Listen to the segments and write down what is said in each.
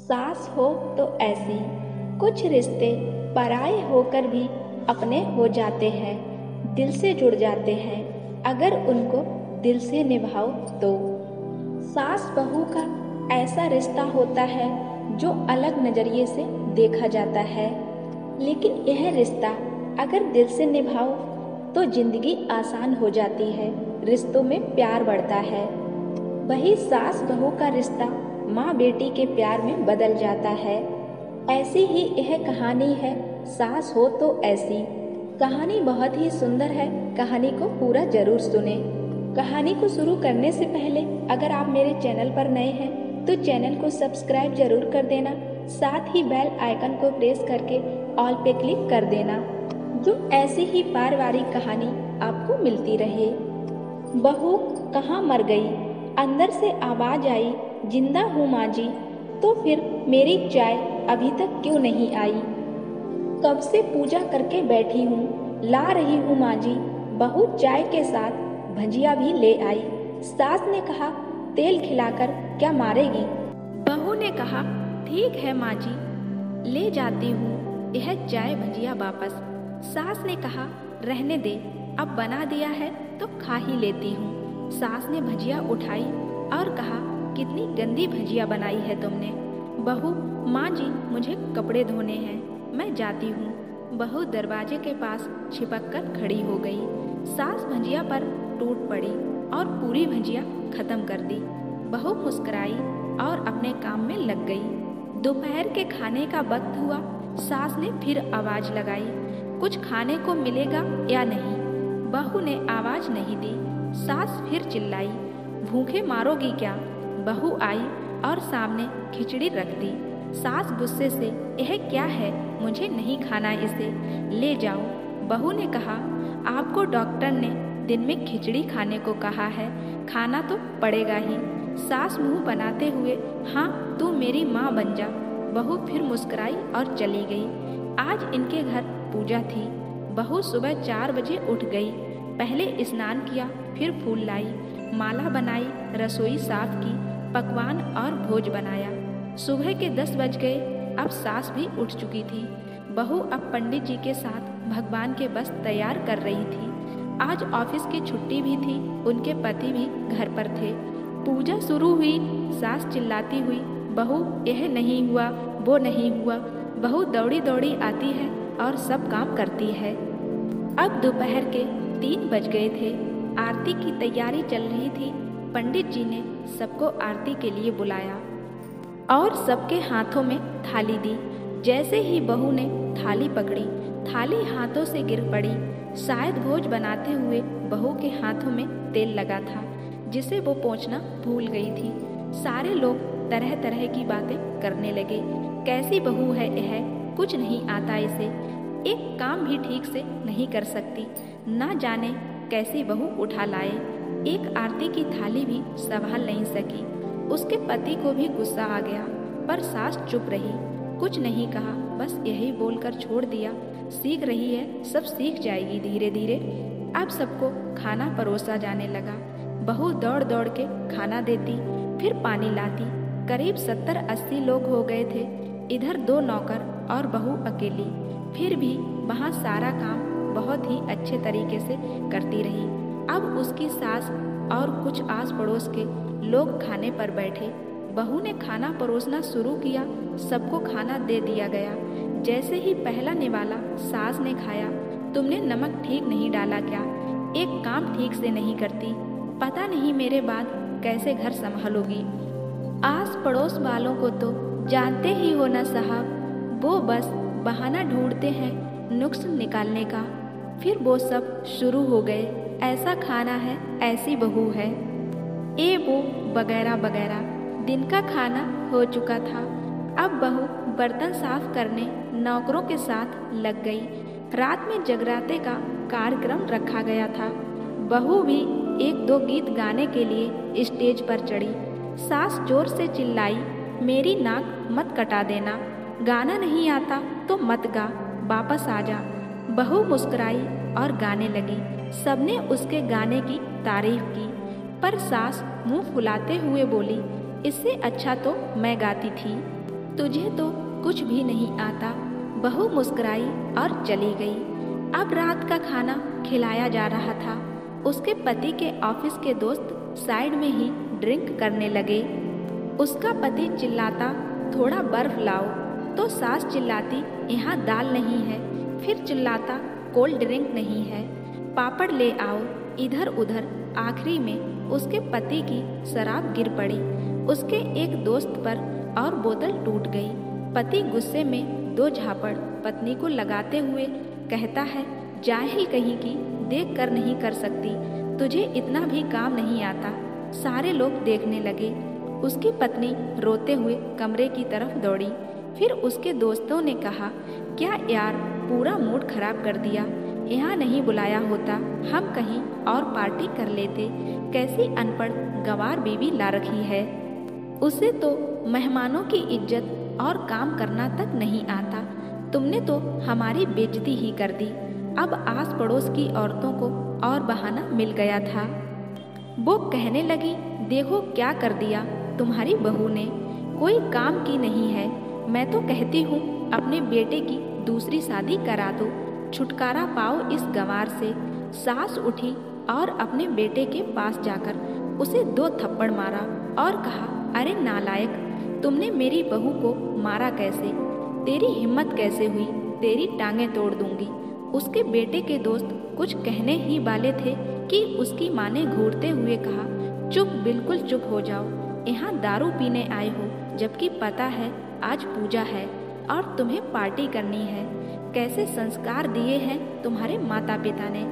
सास हो तो ऐसी। कुछ रिश्ते पराए होकर भी अपने हो जाते हैं, दिल से जुड़ जाते हैं अगर उनको दिल से निभाओ तो। सास बहू का ऐसा रिश्ता होता है जो अलग नज़रिए से देखा जाता है, लेकिन यह रिश्ता अगर दिल से निभाओ तो जिंदगी आसान हो जाती है, रिश्तों में प्यार बढ़ता है। वही सास बहू का रिश्ता माँ बेटी के प्यार में बदल जाता है। ऐसी ही यह कहानी है, सास हो तो ऐसी। कहानी बहुत ही सुंदर है, कहानी को पूरा जरूर सुने। कहानी को शुरू करने से पहले अगर आप मेरे चैनल पर नए हैं तो चैनल को सब्सक्राइब जरूर कर देना, साथ ही बेल आइकन को प्रेस करके ऑल पे क्लिक कर देना, जो ऐसी ही पारिवारिक कहानी आपको मिलती रहे। बहू कहाँ मर गई, अंदर से आवाज आई, जिंदा हूँ माँ जी। तो फिर मेरी चाय अभी तक क्यों नहीं आई? कब से पूजा करके बैठी हूँ, ला रही हूँ माँ जी। बहू चाय के साथ भजिया भी ले आई। सास ने कहा, तेल खिलाकर क्या मारेगी? बहू ने कहा, ठीक है माँ जी, ले जाती हूँ यह चाय भजिया वापस। सास ने कहा, रहने दे, अब बना दिया है तो खा ही लेती हूँ। सास ने भजिया उठाई और कहा, कितनी गंदी भजिया बनाई है तुमने। बहू, माँ जी मुझे कपड़े धोने हैं, मैं जाती हूँ। बहू दरवाजे के पास छिपक कर खड़ी हो गई। सास भजिया पर टूट पड़ी और पूरी भजिया खत्म कर दी। बहू मुस्कुराई और अपने काम में लग गई। दोपहर के खाने का वक्त हुआ। सास ने फिर आवाज लगाई, कुछ खाने को मिलेगा या नहीं? बहू ने आवाज नहीं दी। सास फिर चिल्लाई, भूखे मारोगी क्या? बहू आई और सामने खिचड़ी रख दी। सास गुस्से से, यह क्या है, मुझे नहीं खाना इसे, ले जाओ। बहू ने कहा, आपको डॉक्टर ने दिन में खिचड़ी खाने को कहा है, खाना तो पड़ेगा ही। सास मुंह बनाते हुए, हाँ तू मेरी माँ बन जा। बहू फिर मुस्कुराई और चली गई। आज इनके घर पूजा थी। बहू सुबह 4 बजे उठ गई। पहले स्नान किया, फिर फूल लाई, माला बनाई, रसोई साफ की, पकवान और भोज बनाया। सुबह के 10 बज गए। अब सास भी उठ चुकी थी। बहू अब पंडित जी के साथ भगवान के बस तैयार कर रही थी। आज ऑफिस की छुट्टी भी थी, उनके पति भी घर पर थे। पूजा शुरू हुई। सास चिल्लाती हुई, बहू यह नहीं हुआ, वो नहीं हुआ। बहू दौड़ी दौड़ी आती है और सब काम करती है। अब दोपहर के 3 बज गए थे। आरती की तैयारी चल रही थी। पंडित जी ने सबको आरती के लिए बुलाया और सबके हाथों में थाली दी। जैसे ही बहू ने थाली पकड़ी, थाली हाथों से गिर पड़ी। शायद भोज बनाते हुए बहू के हाथों में तेल लगा था, जिसे वो पोंछना भूल गई थी। सारे लोग तरह तरह की बातें करने लगे। कैसी बहू है यह, कुछ नहीं आता इसे, एक काम भी ठीक से नहीं कर सकती, ना जाने कैसी बहू उठा लाए। एक आरती की थाली भी संभाल नहीं सकी। उसके पति को भी गुस्सा आ गया, पर सास चुप रही, कुछ नहीं कहा, बस यही बोलकर छोड़ दिया, सीख रही है, सब सीख जाएगी धीरे धीरे। अब सबको खाना परोसा जाने लगा। बहू दौड़ दौड़ के खाना देती, फिर पानी लाती। करीब 70-80 लोग हो गए थे। इधर 2 नौकर और बहू अकेली। फिर भी वहाँ सारा काम बहुत ही अच्छे तरीके से करती रही। अब उसकी सास और कुछ आस पड़ोस के लोग खाने पर बैठे। बहू ने खाना परोसना शुरू किया। सबको खाना दे दिया गया। जैसे ही पहला निवाला सास ने खाया, तुमने नमक ठीक नहीं डाला क्या? एक काम ठीक से नहीं करती, पता नहीं मेरे बाद कैसे घर संभालोगी। आस पड़ोस वालों को तो जानते ही हो ना साहब, वो बस बहाना ढूंढते हैं नुक्स निकालने का। फिर वो सब शुरू हो गए, ऐसा खाना है, ऐसी बहू है, ए वो वगैरह वगैरह। दिन का खाना हो चुका था। अब बहू बर्तन साफ करने नौकरों के साथ लग गई। रात में जगराते का कार्यक्रम रखा गया था। बहू भी 1-2 गीत गाने के लिए स्टेज पर चढ़ी। सास जोर से चिल्लाई, मेरी नाक मत कटा देना, गाना नहीं आता तो मत गा, वापस आ जा। बहू मुस्कुराई और गाने लगी। सबने उसके गाने की तारीफ की, पर सास मुंह फुलाते हुए बोली, इससे अच्छा तो मैं गाती थी। तुझे तो कुछ भी नहीं आता। बहू मुस्कुराई और चली गई। अब रात का खाना खिलाया जा रहा था। उसके पति के ऑफिस के दोस्त साइड में ही ड्रिंक करने लगे। उसका पति चिल्लाता, थोड़ा बर्फ लाओ, तो सास चिल्लाती, यहाँ दाल नहीं है। फिर चिल्लाता, कोल्ड ड्रिंक नहीं है, पापड़ ले आओ। इधर उधर आखिरी में उसके पति की शराब गिर पड़ी। उसके एक दोस्त पर और बोतल टूट गई। पति गुस्से में 2 झापड़ पत्नी को लगाते हुए कहता है, जाहिल कहीं की, देख कर नहीं कर सकती, तुझे इतना भी काम नहीं आता। सारे लोग देखने लगे। उसकी पत्नी रोते हुए कमरे की तरफ दौड़ी। फिर उसके दोस्तों ने कहा, क्या यार, पूरा मूड खराब कर दिया। यहाँ नहीं बुलाया होता, हम कहीं और पार्टी कर लेते। कैसी अनपढ़ गंवार बीवी ला रखी है। उसे तो मेहमानों की इज्जत और काम करना तक नहीं आता। तुमने तो हमारी बेइज्जती ही कर दी। अब आस पड़ोस की औरतों को और बहाना मिल गया था। वो कहने लगी, देखो क्या कर दिया तुम्हारी बहू ने, कोई काम की नहीं है। मैं तो कहती हूँ अपने बेटे की दूसरी शादी करा दो, छुटकारा पाओ इस गंवार से। सास उठी और अपने बेटे के पास जाकर उसे 2 थप्पड़ मारा और कहा, अरे नालायक, तुमने मेरी बहू को मारा कैसे? तेरी हिम्मत कैसे हुई? तेरी टांगें तोड़ दूंगी। उसके बेटे के दोस्त कुछ कहने ही वाले थे कि उसकी माँ ने घूरते हुए कहा, चुप, बिल्कुल चुप हो जाओ। यहाँ दारू पीने आए हो, जबकि पता है आज पूजा है और तुम्हें पार्टी करनी है। कैसे संस्कार दिए हैं तुम्हारे माता पिता ने,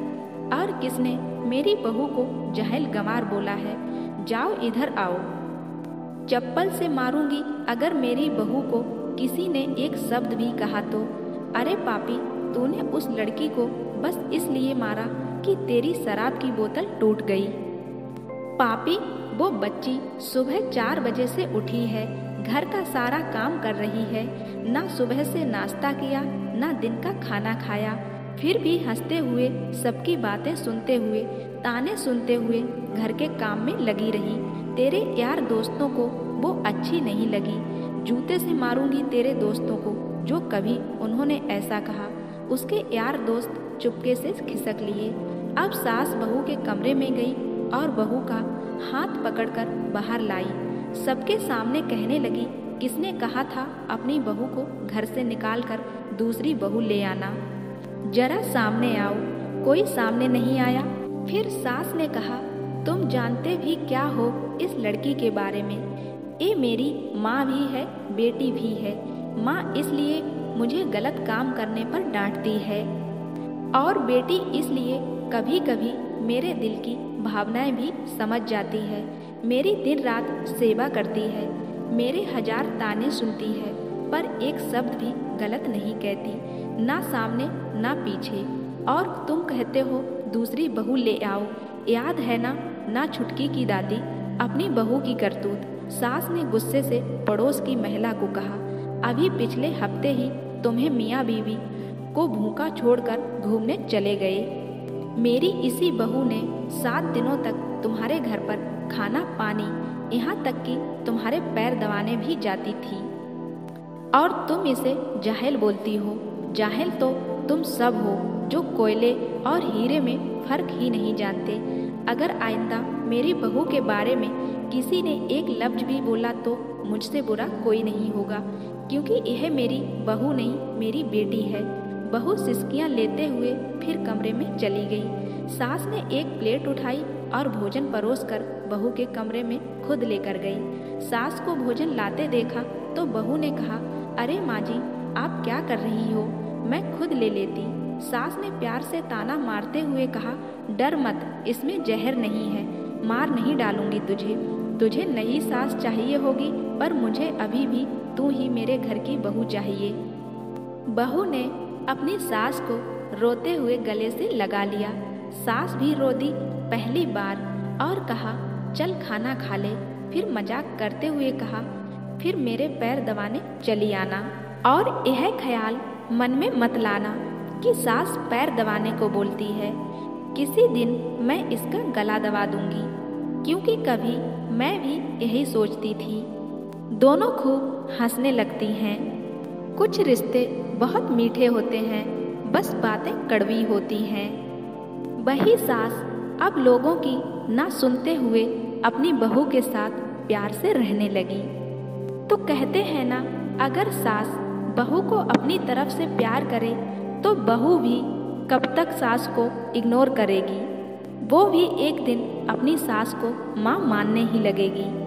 और किसने मेरी बहू को जाहिल गंवार बोला है? जाओ इधर आओ, चप्पल से मारूंगी अगर मेरी बहू को किसी ने एक शब्द भी कहा तो। अरे पापी, तूने उस लड़की को बस इसलिए मारा कि तेरी शराब की बोतल टूट गई। पापी, वो बच्ची सुबह 4 बजे से उठी है, घर का सारा काम कर रही है, ना सुबह से नाश्ता किया, ना दिन का खाना खाया, फिर भी हंसते हुए, सबकी बातें सुनते हुए, ताने सुनते हुए घर के काम में लगी रही। तेरे यार दोस्तों को वो अच्छी नहीं लगी। जूते से मारूंगी तेरे दोस्तों को जो कभी उन्होंने ऐसा कहा। उसके यार दोस्त चुपके से खिसक लिए। अब सास बहू के कमरे में गई और बहू का हाथ पकड़कर बाहर लाई। सबके सामने कहने लगी, किसने कहा था अपनी बहू को घर से निकालकर दूसरी बहू ले आना? जरा सामने आओ। कोई सामने नहीं आया। फिर सास ने कहा, तुम जानते भी क्या हो इस लड़की के बारे में? ये मेरी माँ भी है, बेटी भी है। माँ इसलिए मुझे गलत काम करने पर डांटती है और बेटी इसलिए कभी कभी मेरे दिल की भावनाएं भी समझ जाती है। मेरी दिन रात सेवा करती है, मेरे 1000 ताने सुनती है, पर एक शब्द भी गलत नहीं कहती, ना सामने ना पीछे। और तुम कहते हो दूसरी बहू ले आओ। याद है ना छुटकी की दादी, अपनी बहू की करतूत। सास ने गुस्से से पड़ोस की महिला को कहा, अभी पिछले हफ्ते ही तुम्हें मियाँ बीवी को भूखा छोड़कर घूमने चले गए। मेरी इसी बहू ने 7 दिनों तक तुम्हारे घर पर खाना पानी, यहाँ तक कि तुम्हारे पैर दबाने भी जाती थी, और तुम इसे जाहिल बोलती हो। जाहिल तो तुम सब हो जो कोयले और हीरे में फर्क ही नहीं जानते। अगर आइंदा मेरी बहू के बारे में किसी ने एक लफ्ज भी बोला तो मुझसे बुरा कोई नहीं होगा, क्योंकि यह मेरी बहू नहीं, मेरी बेटी है। बहू सिसकियां लेते हुए फिर कमरे में चली गई। सास ने एक प्लेट उठाई और भोजन परोसकर बहू के कमरे में खुद लेकर गई। सास को भोजन लाते देखा तो बहू ने कहा, अरे माँ जी, आप क्या कर रही हो? मैं खुद ले लेती। सास ने प्यार से ताना मारते हुए कहा, डर मत, इसमें जहर नहीं है, मार नहीं डालूंगी तुझे। तुझे नई सास चाहिए होगी, पर मुझे अभी भी तू ही मेरे घर की बहू चाहिए। बहू ने अपनी सास को रोते हुए गले से लगा लिया। सास भी रो दी पहली बार और कहा, चल खाना खा ले। फिर मजाक करते हुए कहा, फिर मेरे पैर दबाने चली आना, और यह ख्याल मन में मत लाना कि सास पैर दबाने को बोलती है। किसी दिन मैं इसका गला दबा दूंगी, क्योंकि कभी मैं भी यही सोचती थी। दोनों खूब हंसने लगती हैं। कुछ रिश्ते बहुत मीठे होते हैं, बस बातें कड़वी होती हैं। वही सास अब लोगों की ना सुनते हुए अपनी बहू के साथ प्यार से रहने लगी। तो कहते हैं ना, अगर सास बहू को अपनी तरफ से प्यार करे तो बहू भी कब तक सास को इग्नोर करेगी। वो भी एक दिन अपनी सास को माँ मानने ही लगेगी।